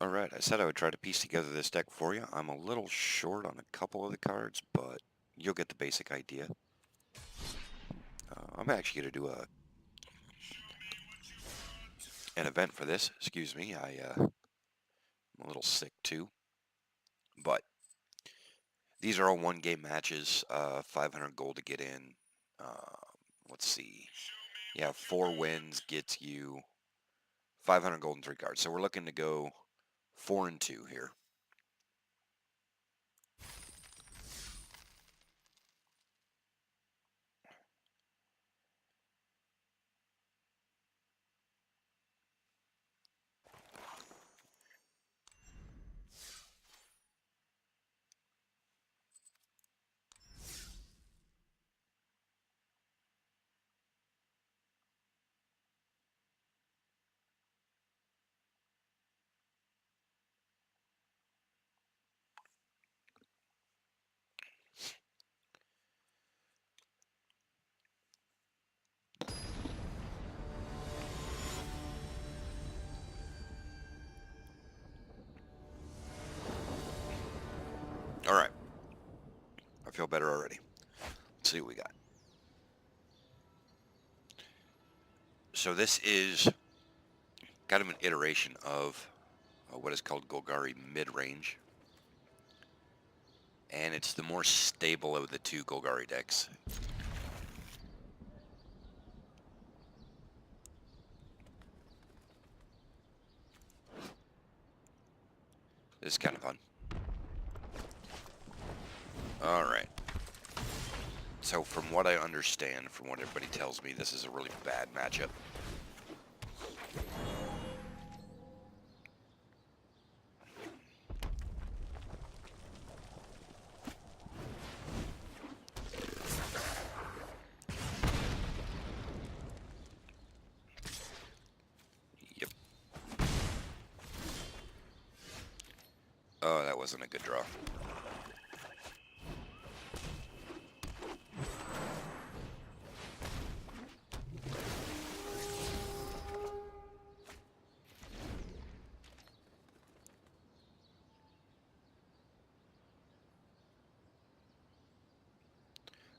Alright, I said I would try to piece together this deck for you. I'm a little short on a couple of the cards, but you'll get the basic idea. I'm actually going to do an event for this. Excuse me, I'm a little sick too. But these are all one-game matches, 500 gold to get in. Let's see. Yeah, 4 wins gets you 500 gold in 3 cards. So we're looking to go 4-2 here. Alright. I feel better already. Let's see what we got. So this is kind of an iteration of what is called Golgari mid-range. And it's the more stable of the two Golgari decks. This is kind of fun. Alright. So from what I understand, from what everybody tells me, this is a really bad matchup. Yep. Oh, that wasn't a good draw.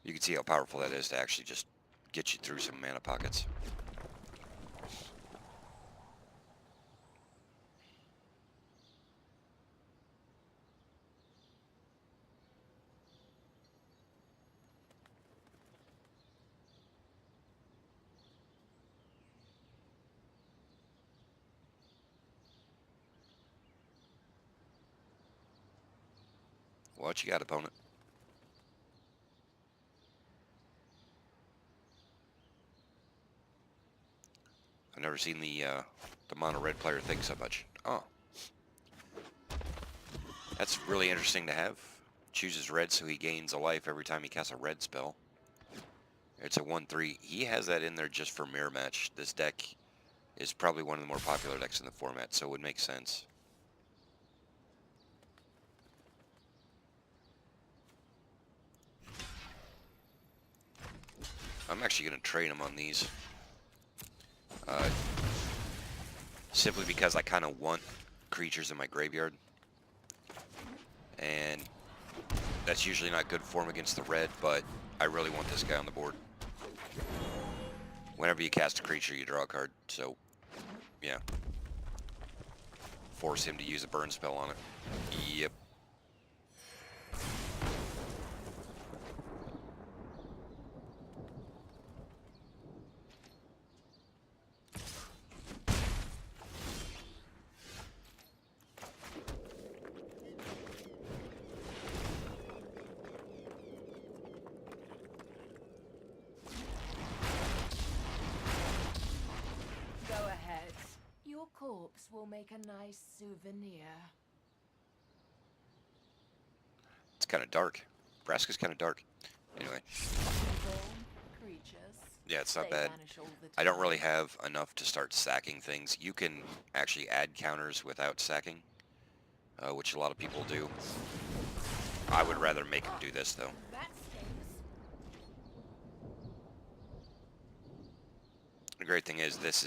You can see how powerful that is to actually just get you through some mana pockets. What you got, opponent? I've never seen the mono red player think so much. Oh. That's really interesting to have. Chooses red so he gains a life every time he casts a red spell. It's a 1/3. He has that in there just for mirror match. This deck is probably one of the more popular decks in the format, so it would make sense. I'm actually going to trade him on these. Simply because I kind of want creatures in my graveyard. And that's usually not good for him against the red, but I really want this guy on the board. Whenever you cast a creature, you draw a card, so, yeah. Force him to use a burn spell on it. Yep. Your corpse will make a nice souvenir. It's kind of dark. Braska's kind of dark. Anyway. Yeah, it's not bad. I don't really have enough to start sacking things. You can actually add counters without sacking, which a lot of people do. I would rather make them do this, though. The great thing is this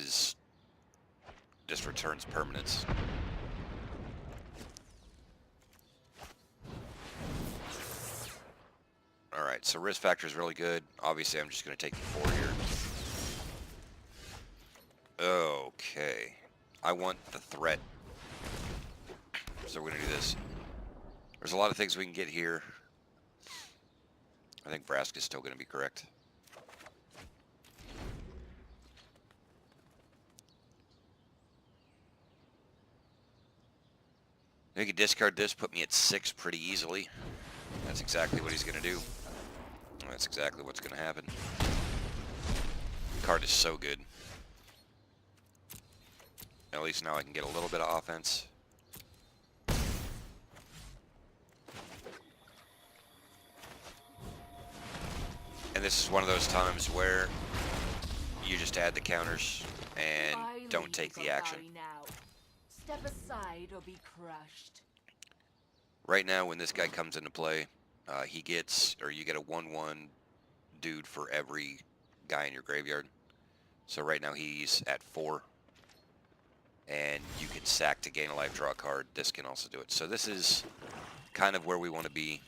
returns permanence. Alright, so risk factor is really good. Obviously, I'm just going to take the 4 here. Okay. I want the threat. So we're going to do this. There's a lot of things we can get here. I think Vraska's still going to be correct. He can discard this, put me at 6 pretty easily. That's exactly what he's going to do. That's exactly what's going to happen. The card is so good. At least now I can get a little bit of offense. And this is one of those times where you just add the counters and don't take the action. Step aside or be crushed. Right now, when this guy comes into play, he gets, or you get a 1/1 dude for every guy in your graveyard. So right now he's at 4. And you can sack to gain a life, draw a card. This can also do it. So this is kind of where we want to be.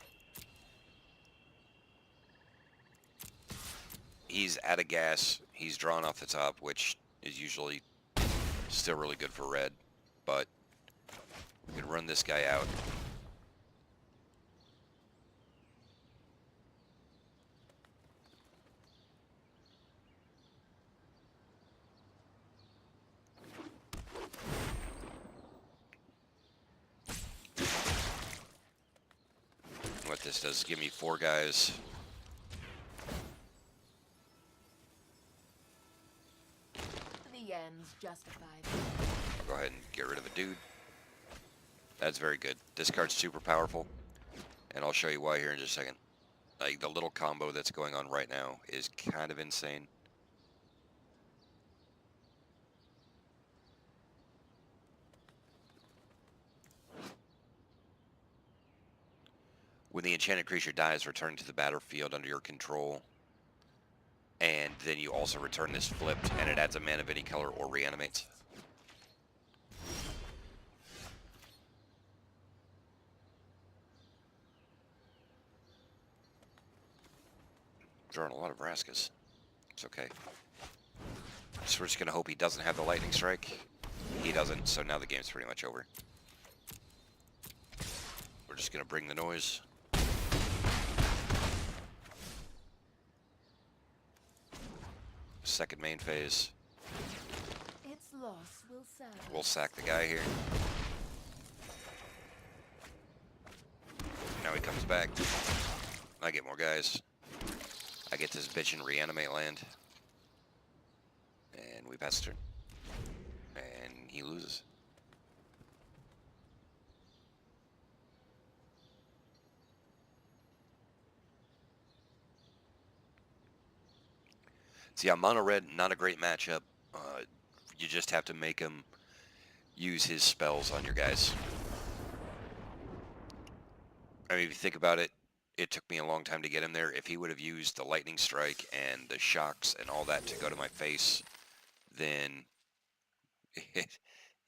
He's out of gas. He's drawn off the top, which is usually still really good for red. But we can run this guy out. What this does is give me 4 guys. The ends justified. I'll go ahead and get rid of a dude. That's very good. This card's super powerful, and I'll show you why here in just a second. Like, the little combo that's going on right now is kind of insane. When the enchanted creature dies, return to the battlefield under your control. And then you also return this flipped, and it adds a mana of any color or reanimates. Drawing a lot of Vraskas. It's okay. So we're just going to hope he doesn't have the lightning strike. He doesn't, so now the game's pretty much over. We're just going to bring the noise. Second main phase. Its loss will serve. We'll sack the guy here. Now he comes back. I get more guys. I get this bitch in reanimate land. And we pass turn. And he loses. See, on mono red, not a great matchup. You just have to make him use his spells on your guys. I mean, if you think about it, it took me a long time to get him there. If he would have used the lightning strike and the shocks and all that to go to my face, then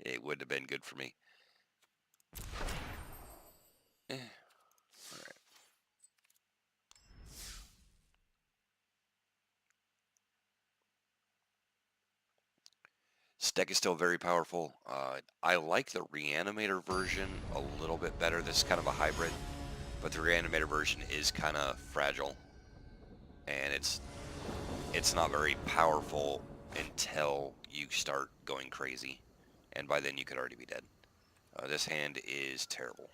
it would have been good for me. All right. This deck is still very powerful. I like the Reanimator version a little bit better. This is kind of a hybrid, but the Reanimator version is kind of fragile, and it's not very powerful until you start going crazy, and by then you could already be dead. This hand is terrible.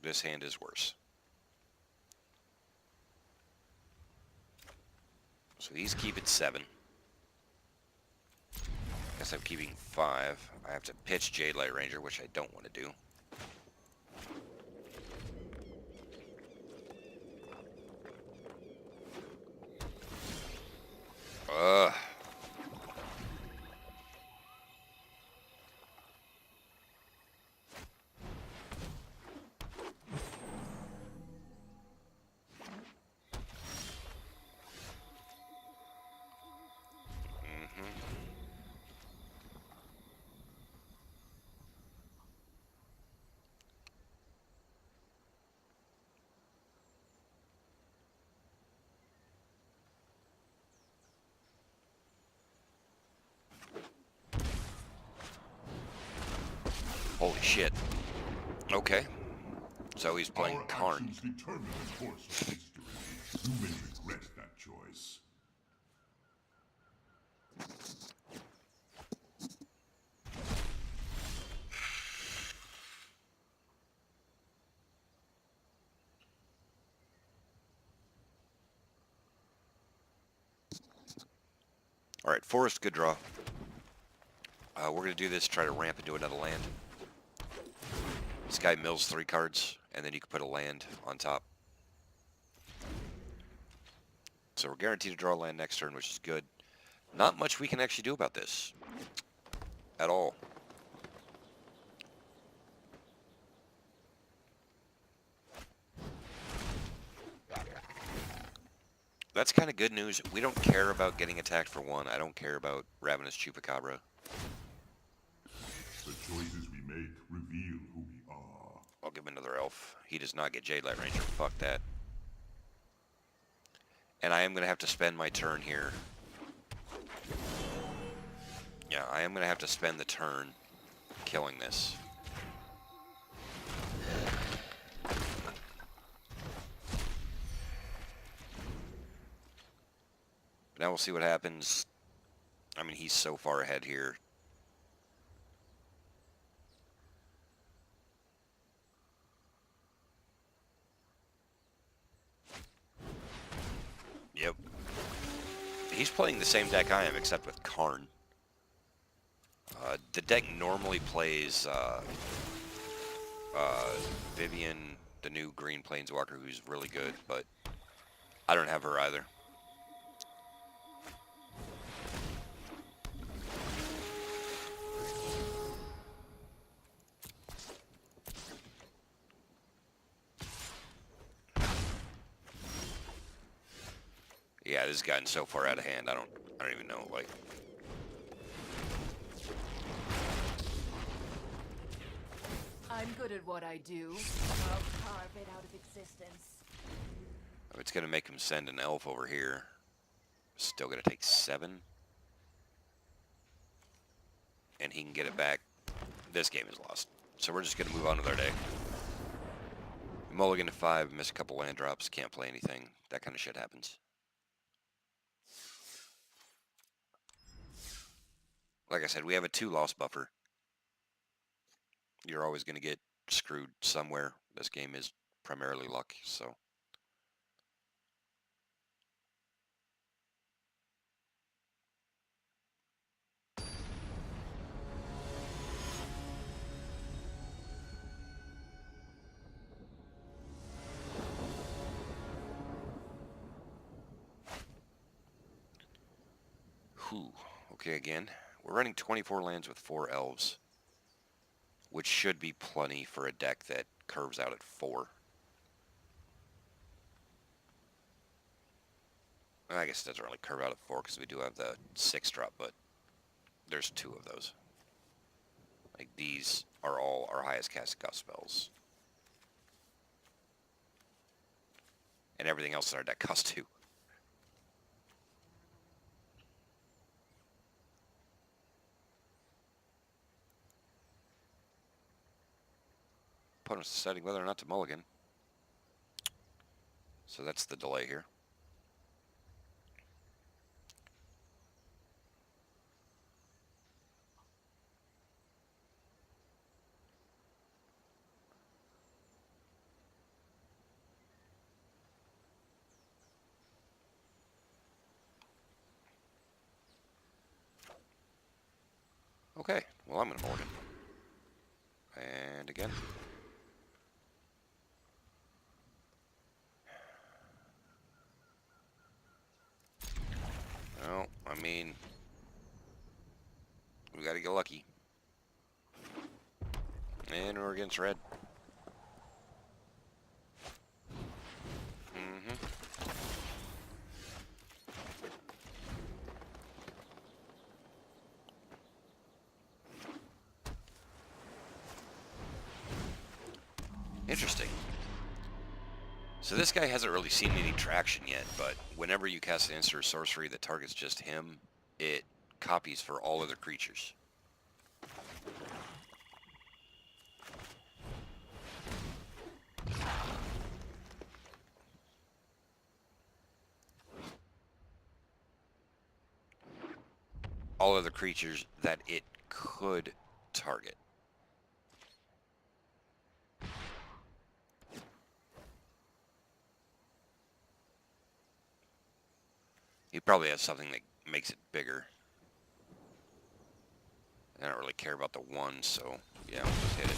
This hand is worse. So he's keeping 7. Guess I'm keeping 5. I have to pitch Jade Light Ranger, which I don't want to do. Ugh. shit. Okay. So he's playing Our Karn. actions determine the course of history. You may regret that choice. All right, Forest, good draw. We're going to do this, try to ramp into another land. This guy mills 3 cards, and then you can put a land on top. So we're guaranteed to draw a land next turn, which is good. Not much we can actually do about this. At all. That's kind of good news. We don't care about getting attacked for 1. I don't care about Ravenous Chupacabra. The choices we make reveal who we are. I'll give him another elf. He does not get Jade Light Ranger. Fuck that. And I am going to have to spend my turn here. Yeah, I am going to have to spend the turn killing this. But now we'll see what happens. I mean, he's so far ahead here. Yep. He's playing the same deck I am, except with Karn. The deck normally plays Vivian, the new green planeswalker, who's really good, but I don't have her either. Yeah, this has gotten so far out of hand. I don't even know. Like, I'm good at what I do. I'll carve it out of existence. it's gonna make him send an elf over here. Still gonna take 7, and he can get it back. This game is lost. So we're just gonna move on with our day. Mulligan to 5, miss a couple land drops, can't play anything. That kind of shit happens. Like I said, we have a 2 loss buffer. You're always gonna get screwed somewhere. This game is primarily luck, so. Whew. Okay, again. We're running 24 lands with 4 elves, which should be plenty for a deck that curves out at 4. I guess it doesn't really curve out at 4 because we do have the 6 drop, but there's 2 of those. Like, these are all our highest cast gust spells. And everything else in our deck costs 2. Opponent's deciding whether or not to mulligan. So that's the delay here. Okay, well, I'm going to mulligan. And again. Well, I mean, we got to get lucky. And we're against red. Interesting. So this guy hasn't really seen any traction yet, but whenever you cast an instant or sorcery that targets just him, it copies for all other creatures. all other creatures that it could target. He probably has something that makes it bigger. I don't really care about the one, so yeah, we'll just hit it.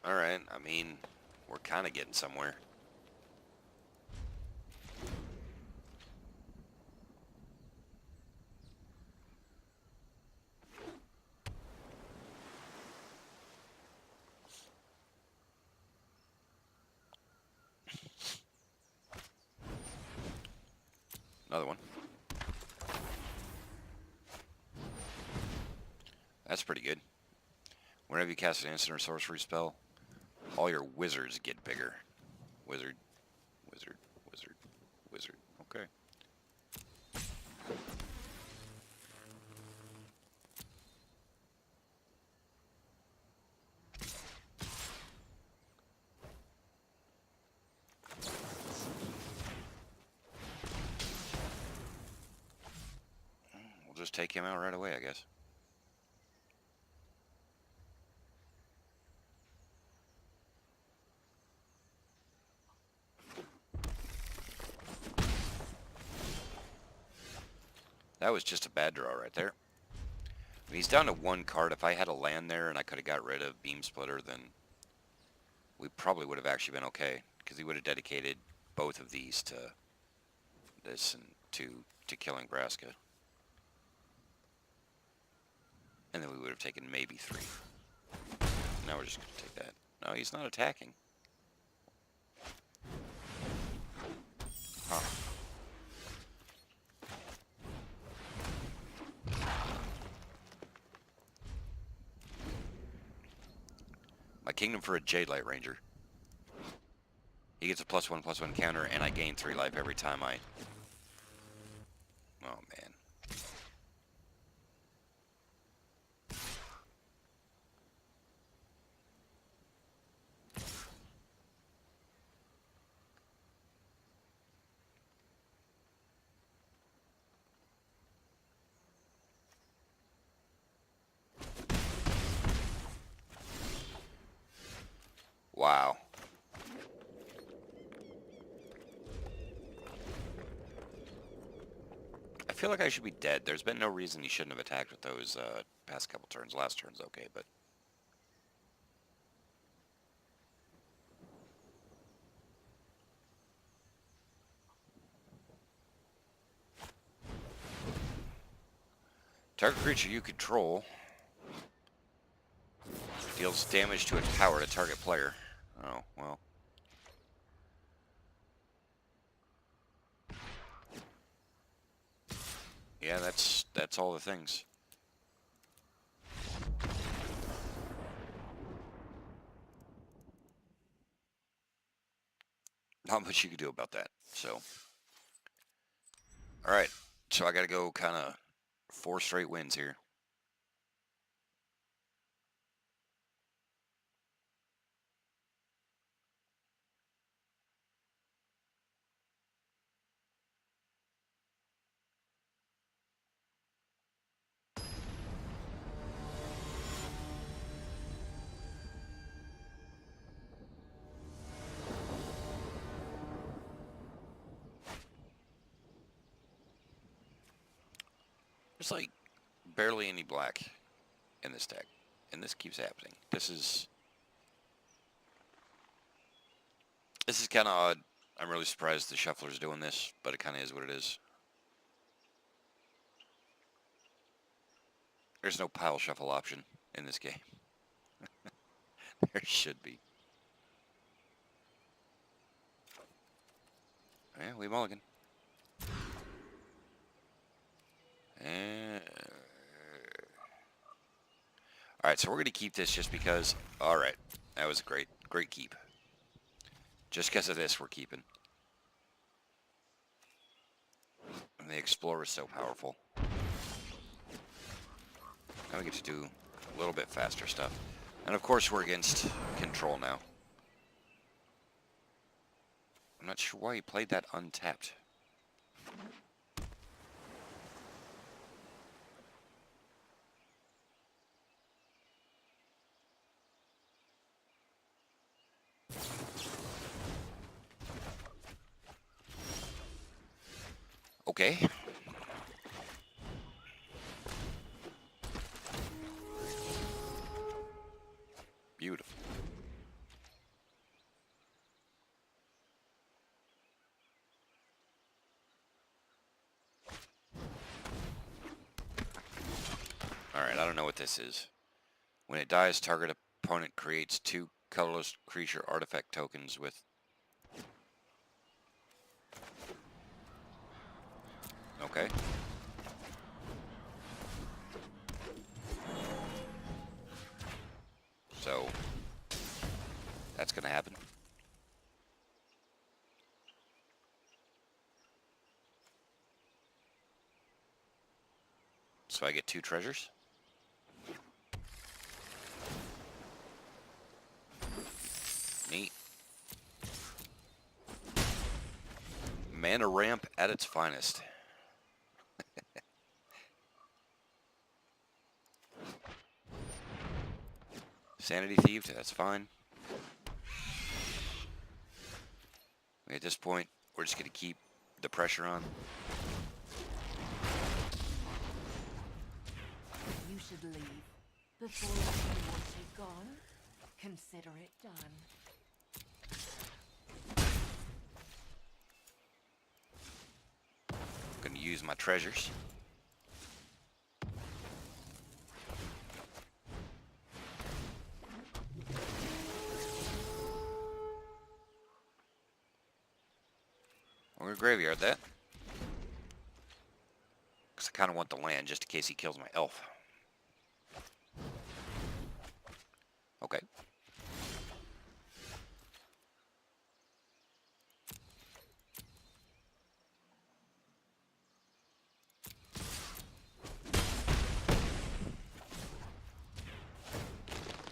Alright, I mean, we're kind of getting somewhere. Another one. That's pretty good. Whenever you cast an instant or sorcery spell, all your wizards get bigger. Wizard, wizard, wizard, wizard. Okay. We'll just take him out right away, I guess. That was just a bad draw right there. I mean, he's down to one card. If I had a land there and I could have got rid of Beam Splitter, then we probably would have actually been okay, because he would have dedicated both of these to this and to killing Braska. And then we would have taken maybe 3. Now we're just going to take that. No, he's not attacking. Huh. My Kingdom for a Jade Light Ranger. He gets a +1/+1 counter, and I gain 3 life every time I... Oh, man. Wow. I feel like I should be dead. There's been no reason he shouldn't have attacked with those past couple turns. Last turn's okay, but... Target creature you control deals damage to its power to target player. Oh, well. Yeah, that's all the things. Not much you can do about that, so. Alright, so I gotta go kind of 4 straight wins here. There's like barely any black in this deck, and this keeps happening. This is kind of odd. I'm really surprised the shuffler's doing this, but it kind of is what it is. There's no pile shuffle option in this game. There should be. Yeah, we mulligan. Alright, so we're going to keep this just because... Alright, that was a great keep. Just because of this, we're keeping. And the Explorer is so powerful. Now we get to do a little bit faster stuff. And of course we're against control now. not sure why he played that untapped. Okay. Beautiful. Alright, I don't know what this is. When it dies, target opponent creates 2 colorless creature artifact tokens with... Okay. So, that's gonna happen. So I get 2 treasures. Neat. Mana ramp at its finest. Sanity thieved, that's fine. At this point, we're just gonna keep the pressure on. You should leave. Before once you've gone, consider it done. I'm gonna use my treasures. We're gonna graveyard that. Because I kind of want the land just in case he kills my elf. Okay.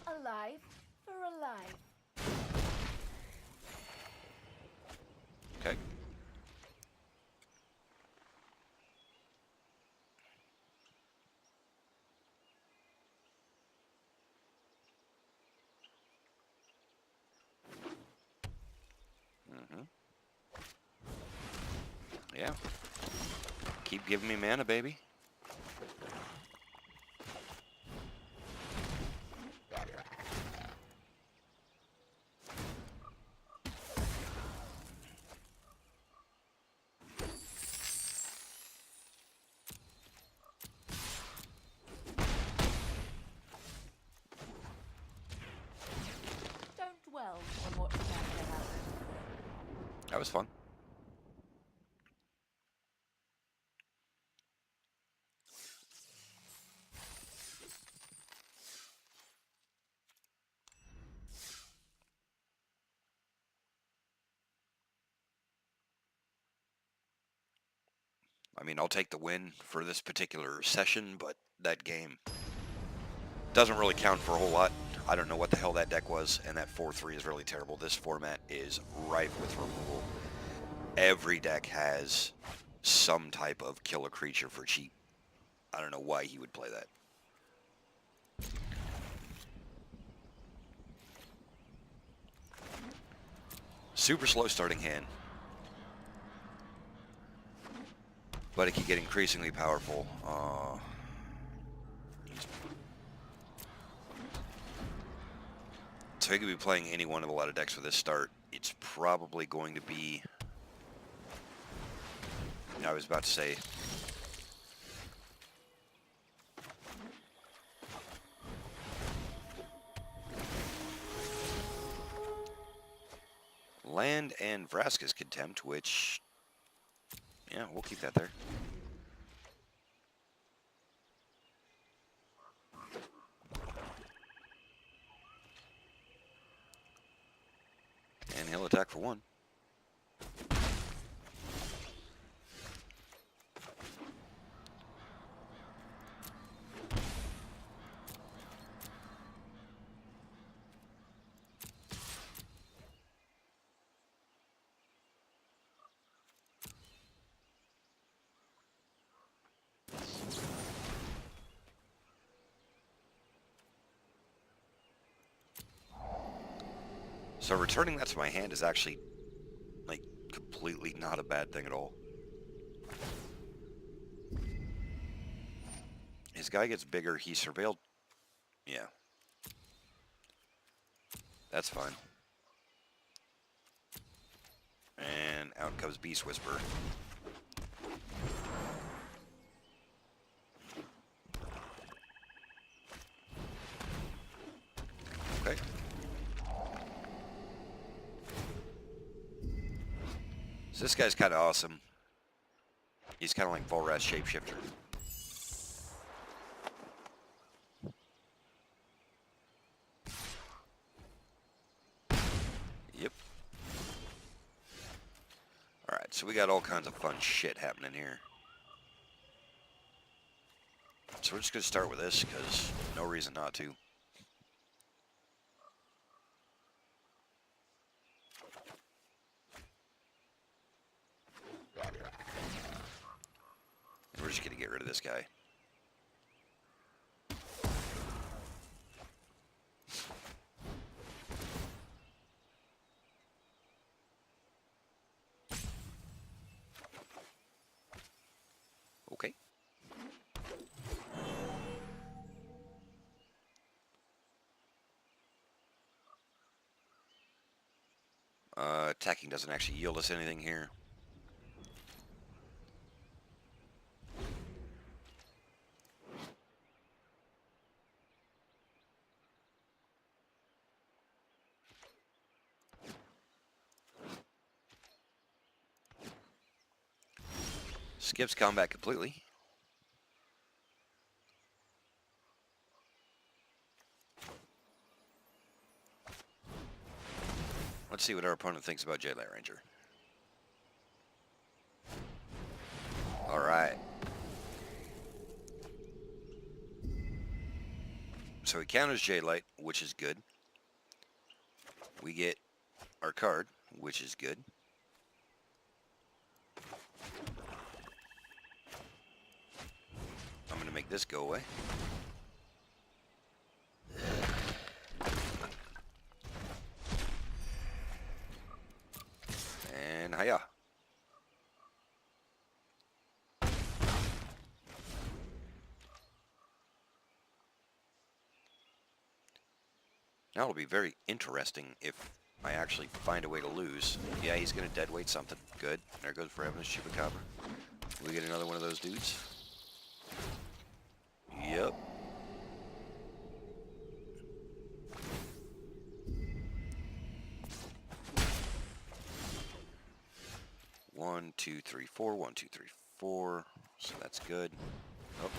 Alive for alive. Okay. Yeah. Keep giving me mana, baby. Don't dwell on what's about to happen. That was fun. I mean, I'll take the win for this particular session, but that game doesn't really count for a whole lot. I don't know what the hell that deck was, and that 4-3 is really terrible. This format is rife with removal. Every deck has some type of kill a creature for cheap. I don't know why he would play that. Super slow starting hand. But it can get increasingly powerful. So he could be playing any one of a lot of decks with this start. It's probably going to be... I was about to say... Land and Vraska's Contempt, which... Yeah, we'll keep that there. And he'll attack for 1. So returning that to my hand is actually, like, completely not a bad thing at all. His guy gets bigger. He surveilled. Yeah. That's fine. And out comes Beast Whisperer. Okay. So this guy's kind of awesome. He's kind of like Volrath Shapeshifter. Yep. Alright, so we got all kinds of fun shit happening here. So we're just going to start with this, because no reason not to. And we're just going to get rid of this guy. Okay. Attacking doesn't actually yield us anything here. Skips combat completely. Let's see what our opponent thinks about Jadelight Ranger. Alright. So he counters Jadelight, which is good. We get our card, which is good. I'm going to make this go away. And hiya. Now it'll be very interesting if I actually find a way to lose. Yeah, he's going to deadweight something. Good. There goes for Evan's Chupacabra. We get another one of those dudes. Yep. One, two, three, four. 1, 2, 3, 4. So that's good. Oh.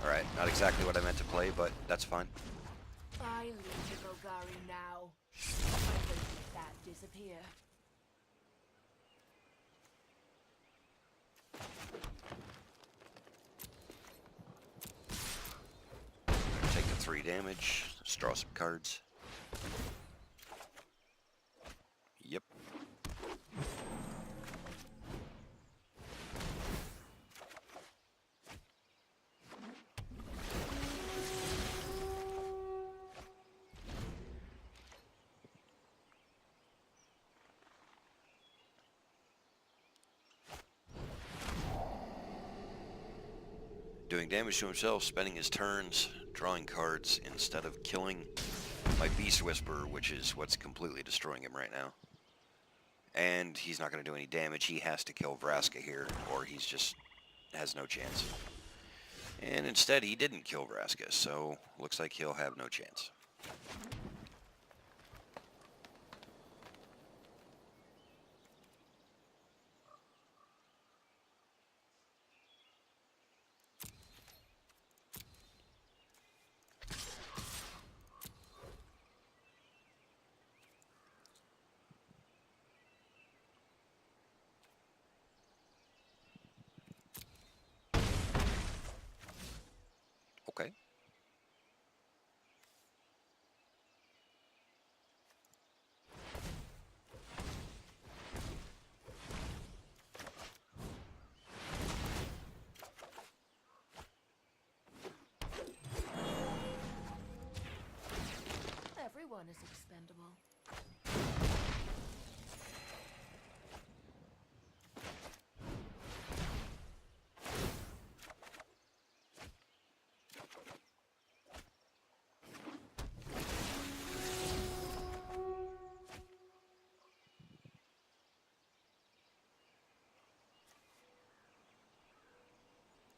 Alright, not exactly what I meant to play, but that's fine. I leave the Golgari now. I will let that disappear. Take the 3 damage. Let's draw some cards. Yep. Doing damage to himself, spending his turns, drawing cards instead of killing my Beast Whisperer, which is what's completely destroying him right now. And he's not going to do any damage. He has to kill Vraska here, or he's just has no chance. And instead, he didn't kill Vraska, so looks like he'll have no chance. Okay. Everyone is expendable.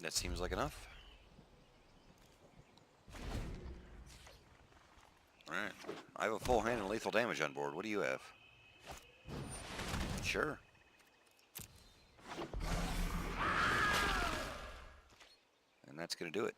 That seems like enough. Alright. I have a full hand and lethal damage on board. What do you have? Sure. And that's going to do it.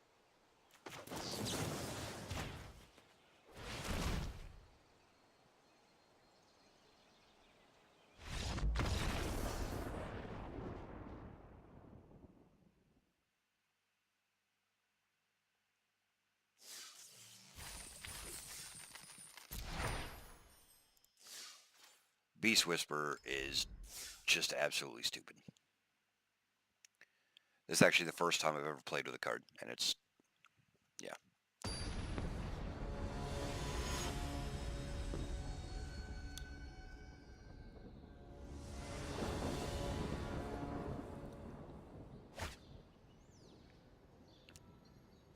Beast Whisperer is just absolutely stupid. This is actually the first time I've ever played with a card, and it's, yeah.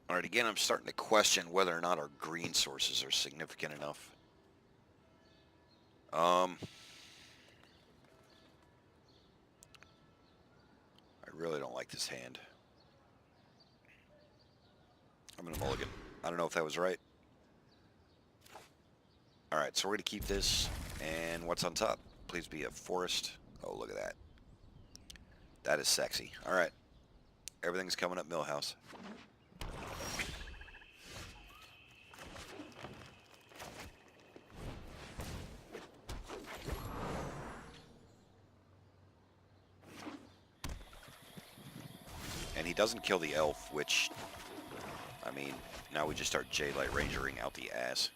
Alright, again, I'm starting to question whether or not our green sources are significant enough. I really don't like this hand. I'm going to mulligan. I don't know if that was right. Alright, so we're going to keep this, and what's on top? Please be a forest. Oh, look at that. That is sexy. Alright. Everything's coming up Millhouse. And he doesn't kill the elf, which, I mean, now we just start J-Light Rangering out the ass.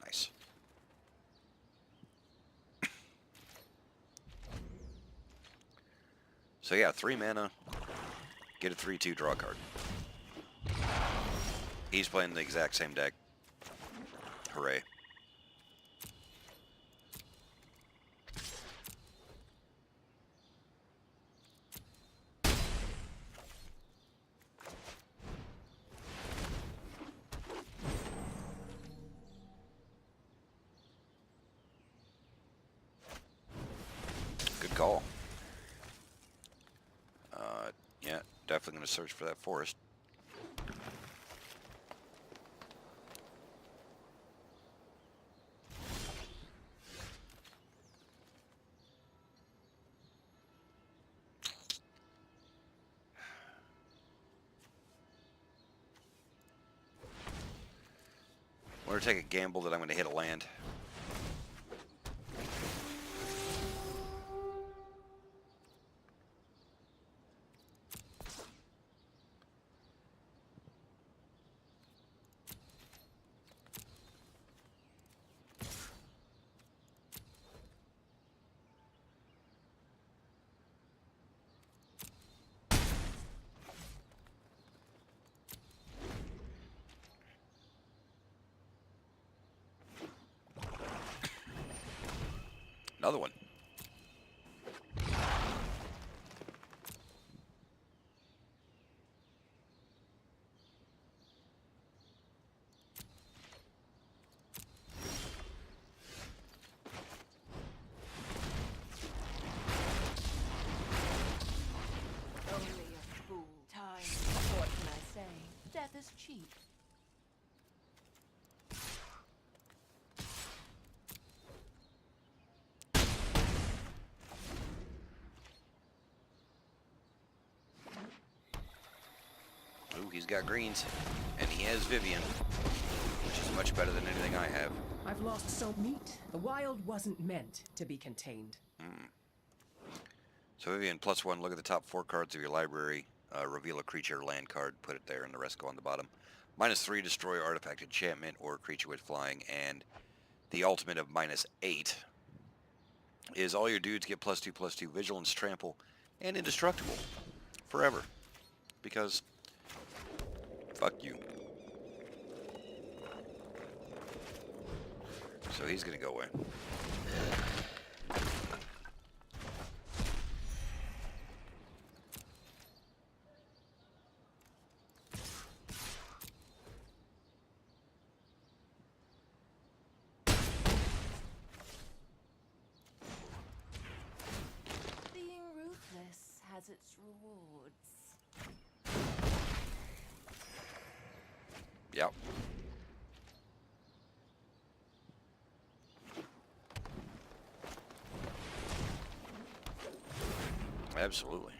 Nice. So yeah, 3 mana, get a 3/2, draw a card. He's playing the exact same deck. Hooray. Good call. Yeah, definitely going to search for that forest. I'm going to take a gamble that I'm going to hit a land. Another one. Only a fool. Time. What can I say? Death is cheap. Ooh, he's got greens. And he has Vivian, which is much better than anything I have. I've lost so meat. The wild wasn't meant to be contained. So Vivian, +1, look at the top 4 cards of your library, reveal a creature or land card, put it there, and the rest go on the bottom. -3, destroy artifact, enchantment, or creature with flying, and the ultimate of -8 is all your dudes get +2/+2 vigilance, trample, and indestructible forever. Because, fuck you. So he's gonna go away. Being ruthless has its rewards. Yep. Absolutely.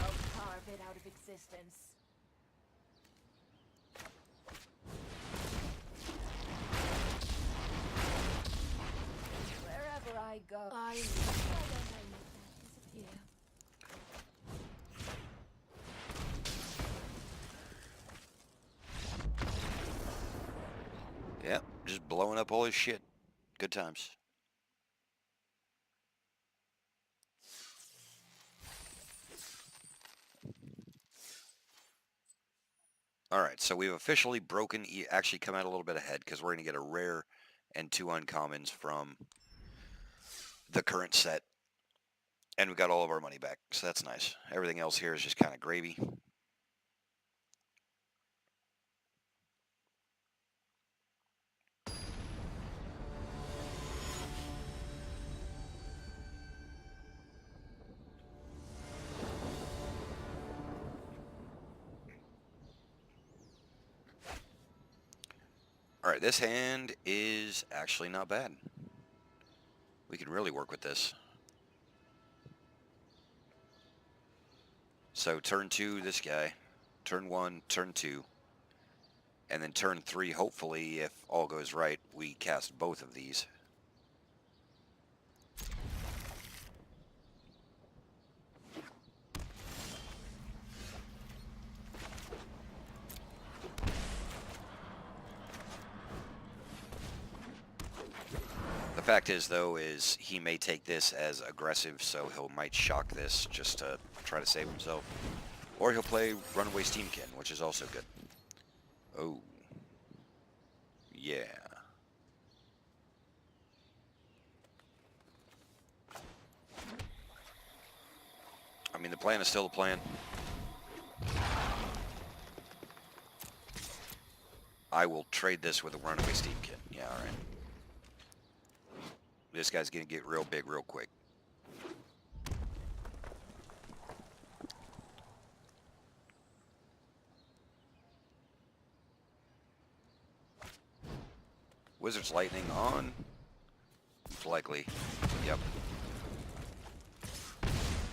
I'll carve it out of existence. Wherever I go, why don't I make that disappear? Yep. Just blowing up all his shit. Good times. Alright, so we've officially broken, actually come out a little bit ahead because we're going to get a rare and 2 uncommons from the current set. And we got all of our money back, so that's nice. Everything else here is just kind of gravy. Alright, this hand is actually not bad. We can really work with this. So turn 2, this guy. Turn 1, turn 2. And then turn 3, hopefully, if all goes right, we cast both of these. The fact is, though, is he may take this as aggressive, so he'll might shock this just to try to save himself. Or he'll play Runaway Steamkin, which is also good. Oh. Yeah. I mean, the plan is still the plan. I will trade this with a Runaway Steamkin. Yeah, alright. This guy's gonna get real big real quick. Wizard's Lightning on. Most likely. Yep.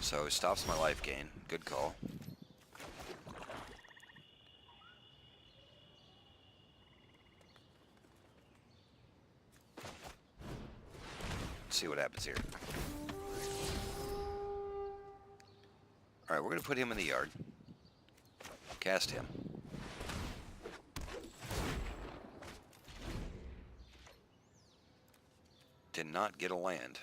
So stops my life gain. Good call. Let's see what happens here. Alright, we're gonna put him in the yard. Cast him. Did not get a land.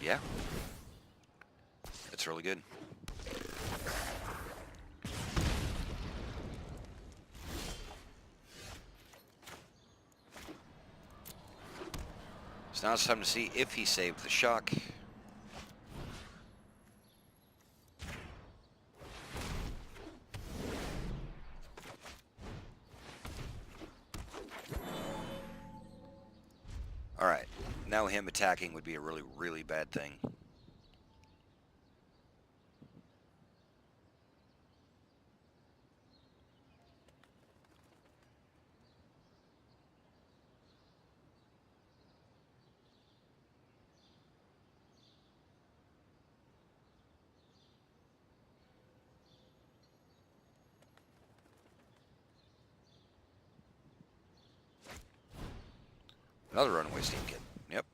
Yeah. It's really good. So now it's time to see if he saved the shock. Alright. Now him them attacking would be a really, really bad thing. Another runaway steam kid. Yep.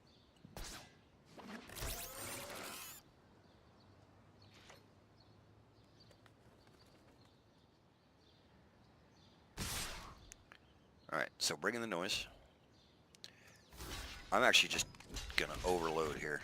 Alright, so bring in the noise. I'm actually just gonna overload here.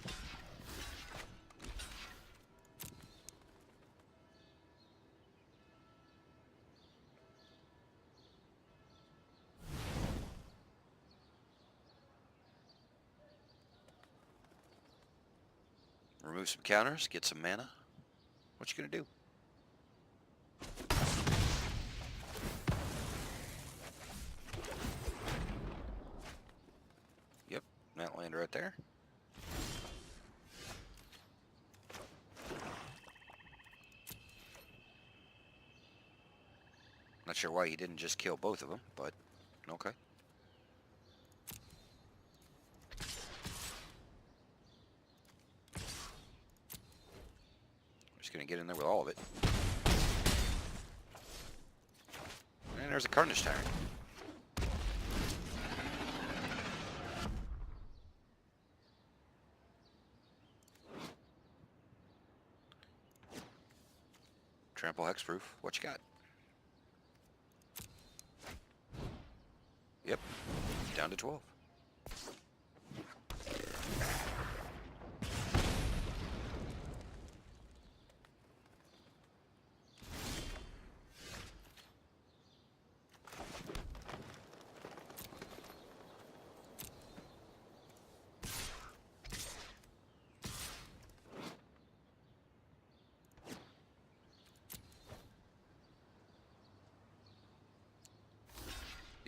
Remove some counters, get some mana. What you gonna do? Yep, that land right there. Not sure why he didn't just kill both of them, but okay. Just gonna get in there with all of it. And there's a Carnage Tyrant. Trample Hexproof. What you got? Yep. Down to 12.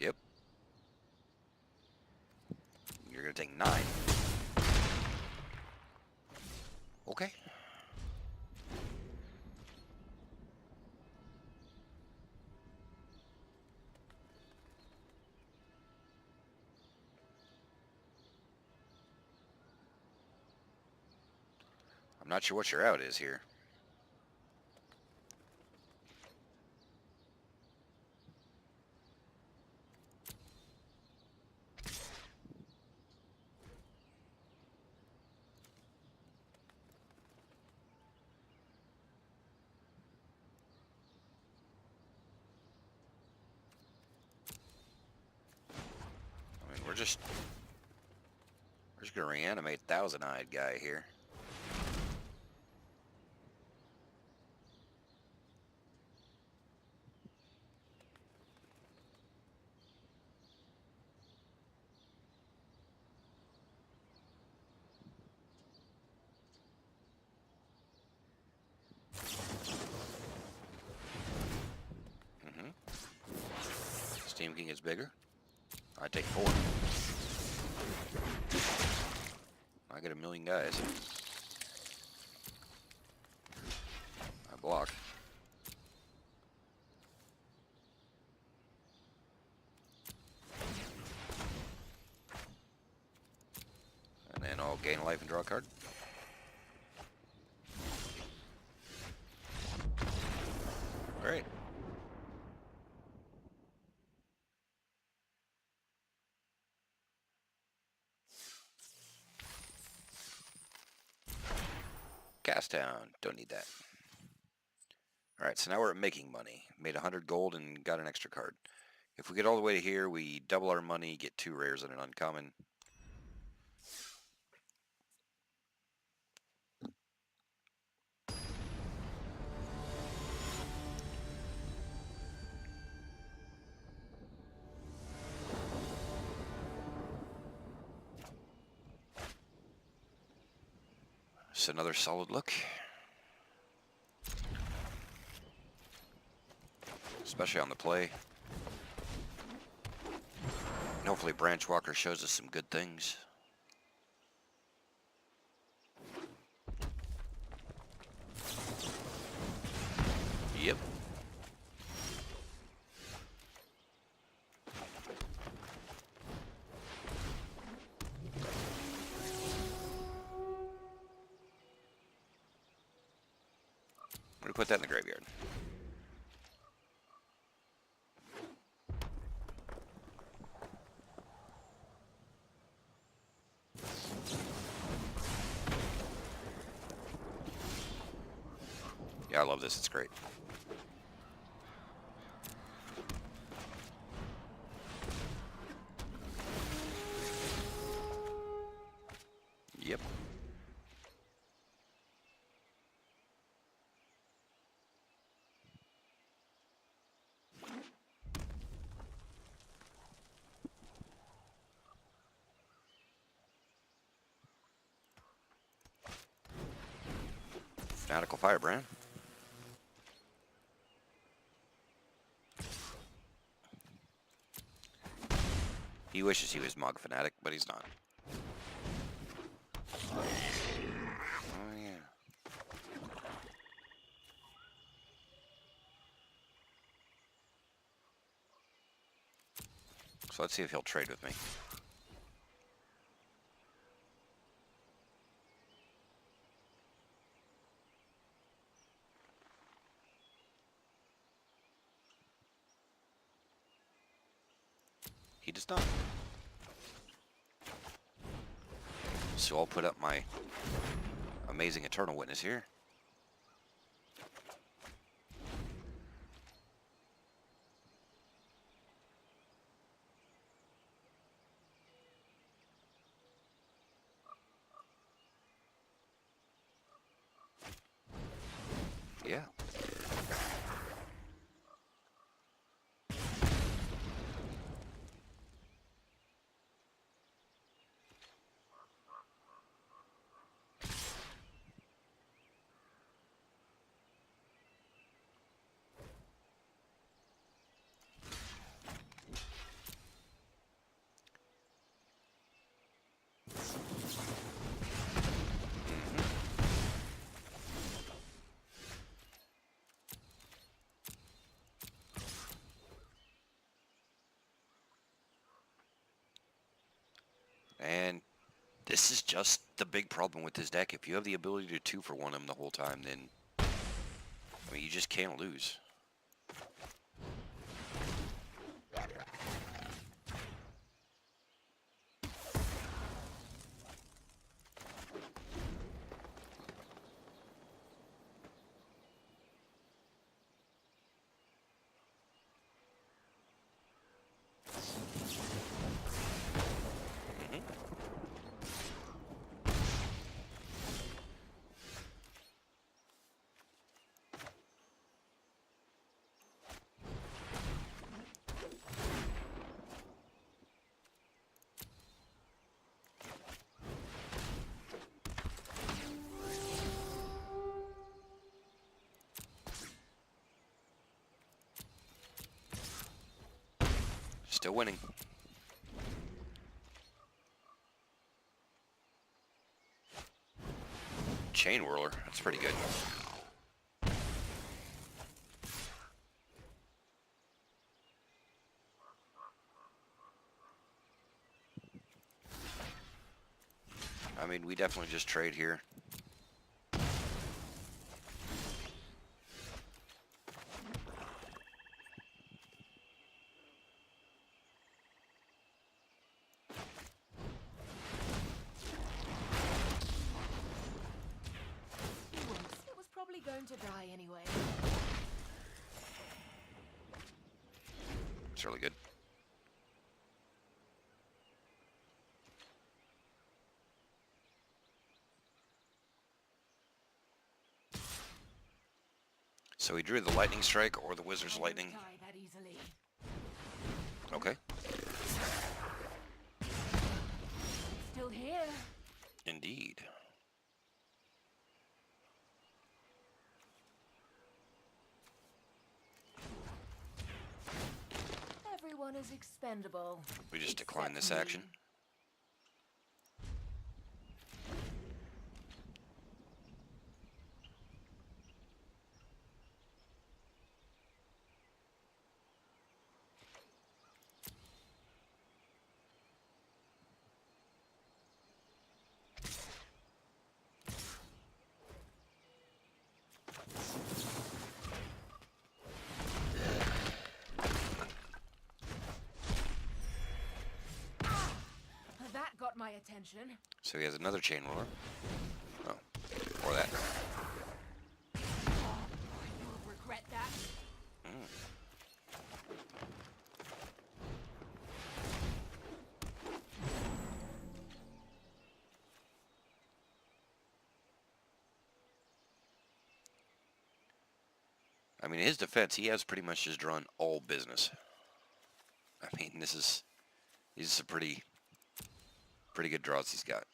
Yep. You're gonna take 9. Okay. I'm not sure what your out is here. I mean, we're just gonna reanimate Thousand-Eyed guy here. Steam King is bigger. I take 4. I get 1,000,000 guys. I block. And then I'll gain life and draw a card. Great. Cast Town. Don't need that. Alright, so now we're at making money. Made 100 gold and got an extra card. If we get all the way to here, we double our money, get 2 rares and an uncommon. It's another solid look. Especially on the play. And hopefully Branchwalker shows us some good things. We're gonna put that in the graveyard. Yeah, I love this. It's great. Yep. Fanatical Firebrand. He wishes he was Mog Fanatic, but he's not. Oh, yeah. So let's see if he'll trade with me. He does not. So I'll put up my amazing Eternal Witness here. Yeah. And this is just the big problem with this deck. If you have the ability to 2-for-1 him the whole time, then, I mean, you just can't lose. Mhm. Still winning. Chain Whirler, that's pretty good. I mean, we definitely just trade here. It was probably going to die anyway. It's really good. So he drew the Lightning Strike or the Wizard's I won't Lightning. die that easily. Okay. Still here. Indeed. Everyone is expendable. We just decline this except action. me. attention. So he has another chain roller. Oh, or that. You'll regret that. I mean, in his defense, he has pretty much just drawn all business. I mean, these are some pretty good draws he's got.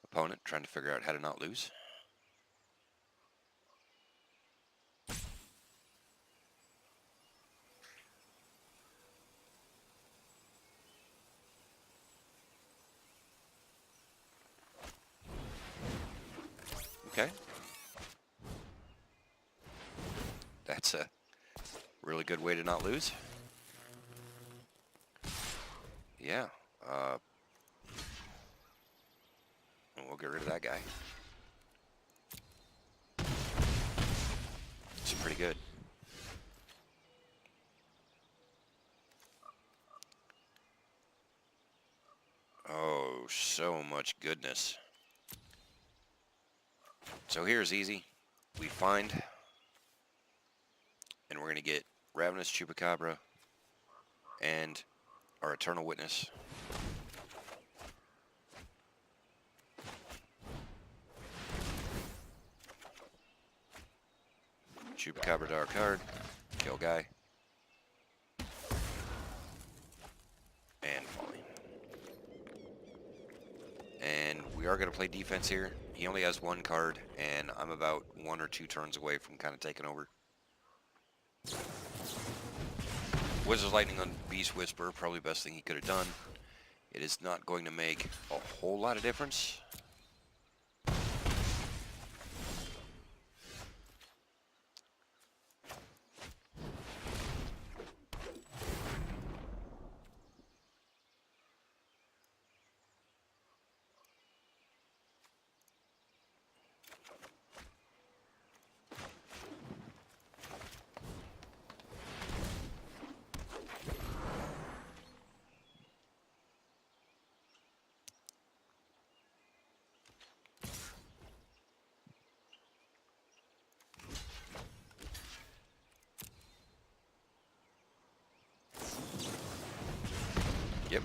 Opponent trying to figure out how to not lose. Okay. That's a really good way to not lose. Yeah. We'll get rid of that guy. It's pretty good. Oh, so much goodness. So here's easy. We find, and we're going to get Ravenous Chupacabra and our Eternal Witness. Chupacabra to our card. Kill guy. And Folly. And we are going to play defense here. He only has one card, and I'm about 1 or 2 turns away from kind of taking over. Wizard's Lightning on Beast Whisperer, probably the best thing he could have done. It is not going to make a whole lot of difference. Yep.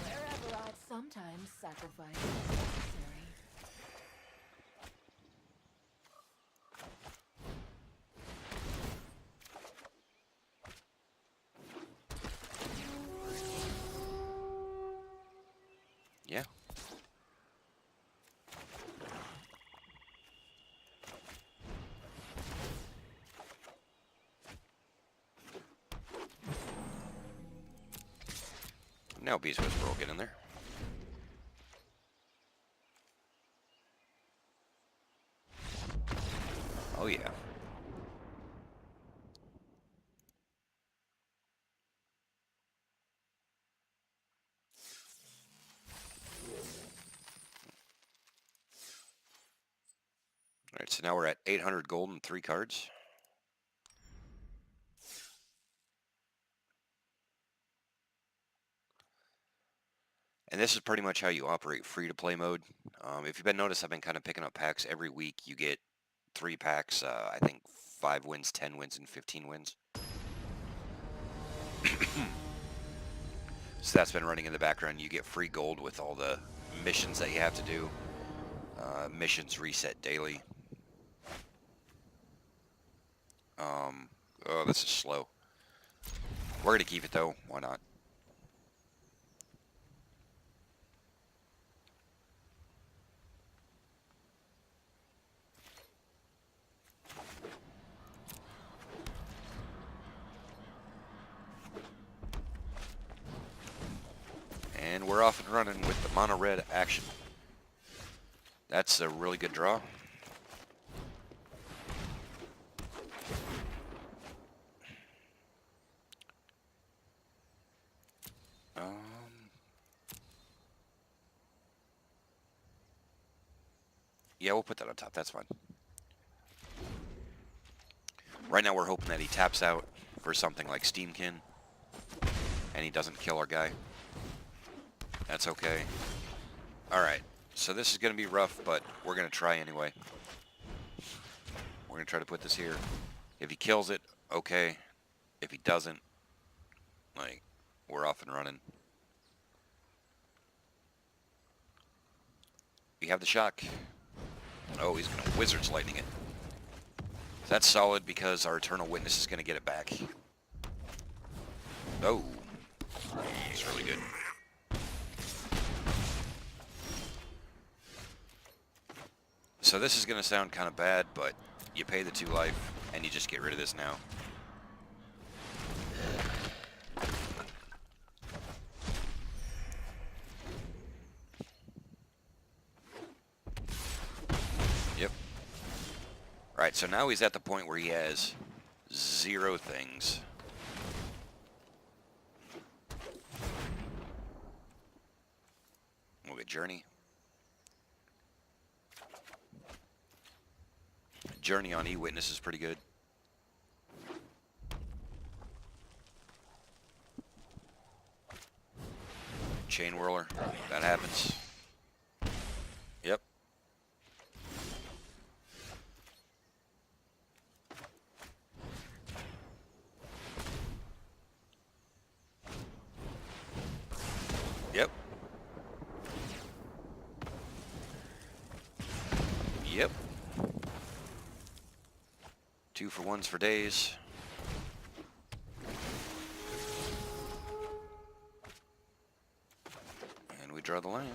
Wherever I'd sometimes sacrifice is necessary. Yeah. Now Beast Whisperer will get in there. Oh yeah. Alright, so now we're at 800 gold and 3 cards. And this is pretty much how you operate free-to-play mode. If you've been noticed, I've been kind of picking up packs every week. You get 3 packs, I think 5 wins, 10 wins, and 15 wins. So that's been running in the background. You get free gold with all the missions that you have to do. Missions reset daily. Oh, this is slow. We're going to keep it, though. Why not? And we're we're off and running with the mono red action. That's a really good draw. Yeah, we'll put that on top. That's fine. Right now we're hoping that he taps out for something like Steamkin, and he doesn't kill our guy. That's okay. Alright, so this is going to be rough, but we're going to try anyway. We're going to try to put this here. If he kills it, okay. If he doesn't, like, we're off and running. We have the shock. Oh, he's going to Wizard's Lightning it. That's solid because our Eternal Witness is going to get it back. Oh, he's really good. So this is going to sound kind of bad, but you pay the 2 life, and you just get rid of this now. Yep. Alright, so now he's at the point where he has 0 things. We'll get Journey. Journey on E-Witness is pretty good. Chain Whirler, that happens. Yep. Yep. Yep. 2 for 1s for days. And we draw the land.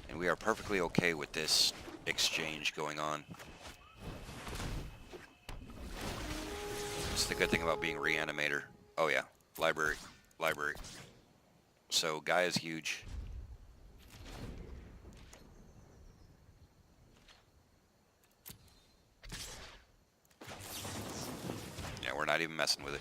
And we are perfectly okay with this exchange going on. It's the good thing about being Reanimator. Oh yeah, library, library. So guy is huge. Yeah, we're not even messing with it.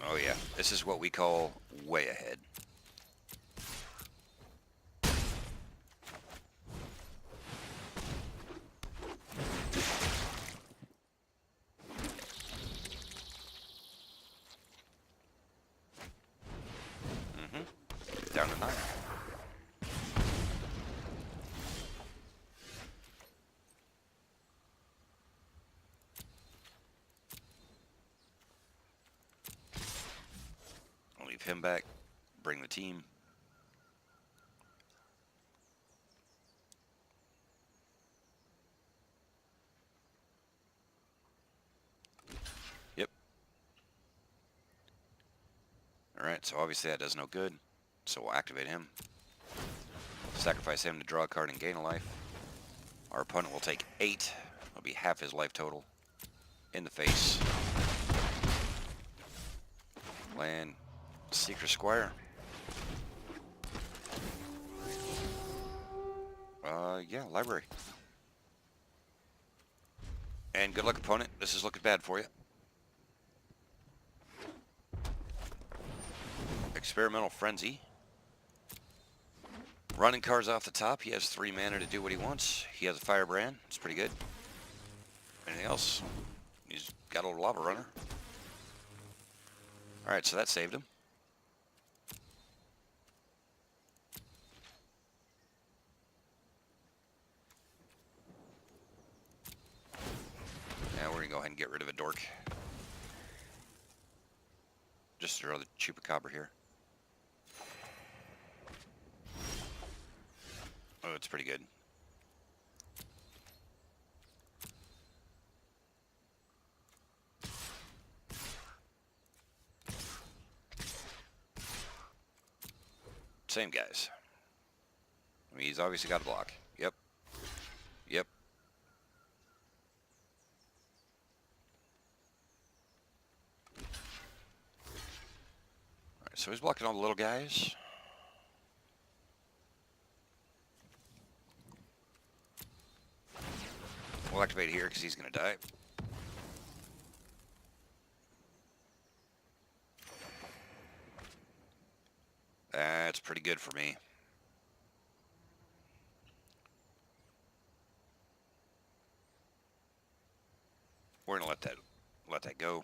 Oh yeah, this is what we call way ahead. Down to 9. I'll leave him back. Bring the team. Yep. Alright, so obviously that does no good. So we'll activate him. Sacrifice him to draw a card and gain a life. Our opponent will take 8. It'll be half his life total. In the face. Land. Secret Squire. Yeah, library. And good luck, opponent. This is looking bad for you. Experimental Frenzy. Running cards off the top. He has 3 mana to do what he wants. He has a Firebrand. It's pretty good. Anything else? He's got a little Lava Runner. Alright, so that saved him. Now we're going to go ahead and get rid of a Dork. Just to draw the Chupacabra here. Oh, it's pretty good. Same guys. I mean, he's obviously got a block. Yep. Yep. Alright, so he's blocking all the little guys. We'll activate here because he's going to die. That's pretty good for me. We're going to let that go.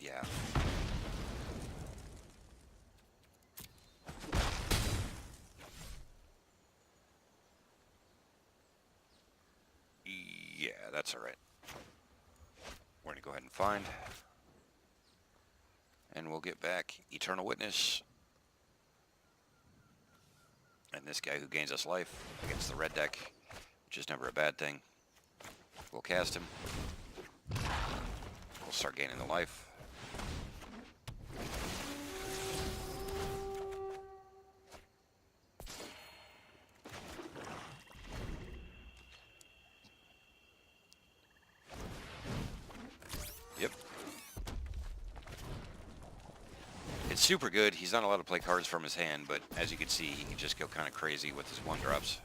Yeah. Yeah, that's all right. We're going to go ahead and find. And we'll get back Eternal Witness. And this guy who gains us life against the red deck, which is never a bad thing. We'll cast him. We'll start gaining the life. Yep. It's super good. He's not allowed to play cards from his hand, but as you can see, he can just go kind of crazy with his 1-drops.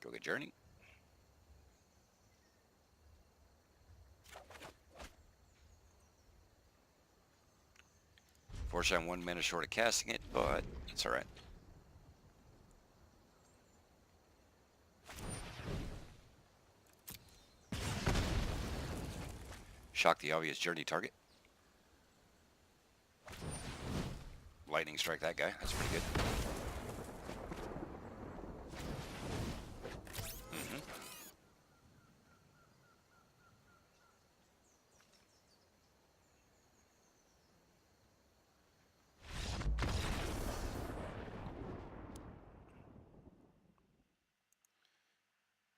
Go get Journey. Fortunately, I'm 1 minute short of casting it, but it's all right. Shock the obvious Journey target. Lightning strike that guy. That's pretty good.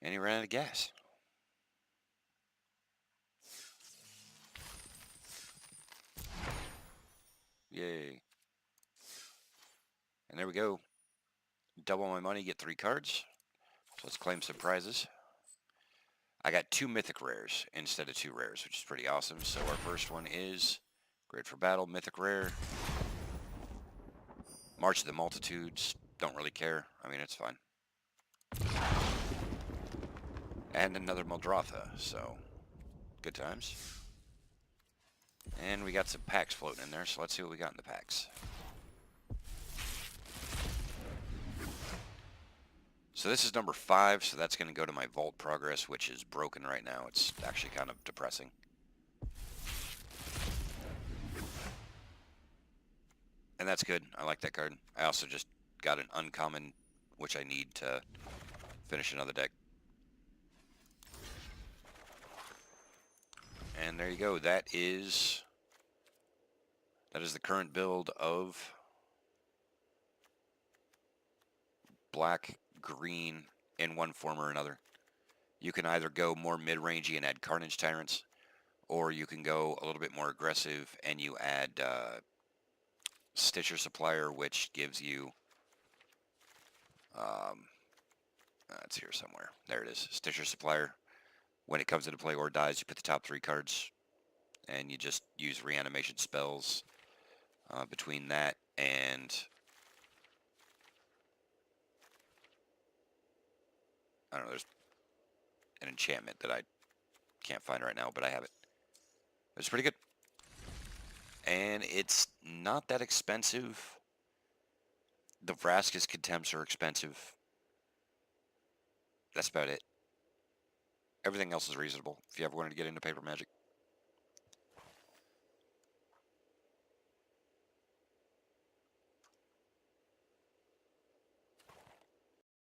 And he ran out of gas. Yay. And there we go. Double my money, get 3 cards. So let's claim some prizes. I got 2 mythic rares instead of 2 rares, which is pretty awesome. So our first one is Great for Battle, mythic rare. March of the Multitudes. Don't really care. I mean, it's fine. And another Muldrotha, so good times. And we got some packs floating in there, so let's see what we got in the packs. So this is number 5, so that's going to go to my vault progress, which is broken right now. It's actually kind of depressing. And that's good. I like that card. I also just got an uncommon, which I need to finish another deck. And there you go. That is the current build of black, green in one form or another. You can either go more mid-rangey and add Carnage Tyrants, or you can go a little bit more aggressive and you add Stitcher Supplier, which gives you, it's here somewhere. There it is, Stitcher Supplier. When it comes into play or dies, you put the top 3 cards, and you just use reanimation spells between that and, I don't know, there's an enchantment that I can't find right now, but I have it. It's pretty good. And it's not that expensive. The Vraska's Contempts are expensive. That's about it. Everything else is reasonable if you ever wanted to get into paper magic.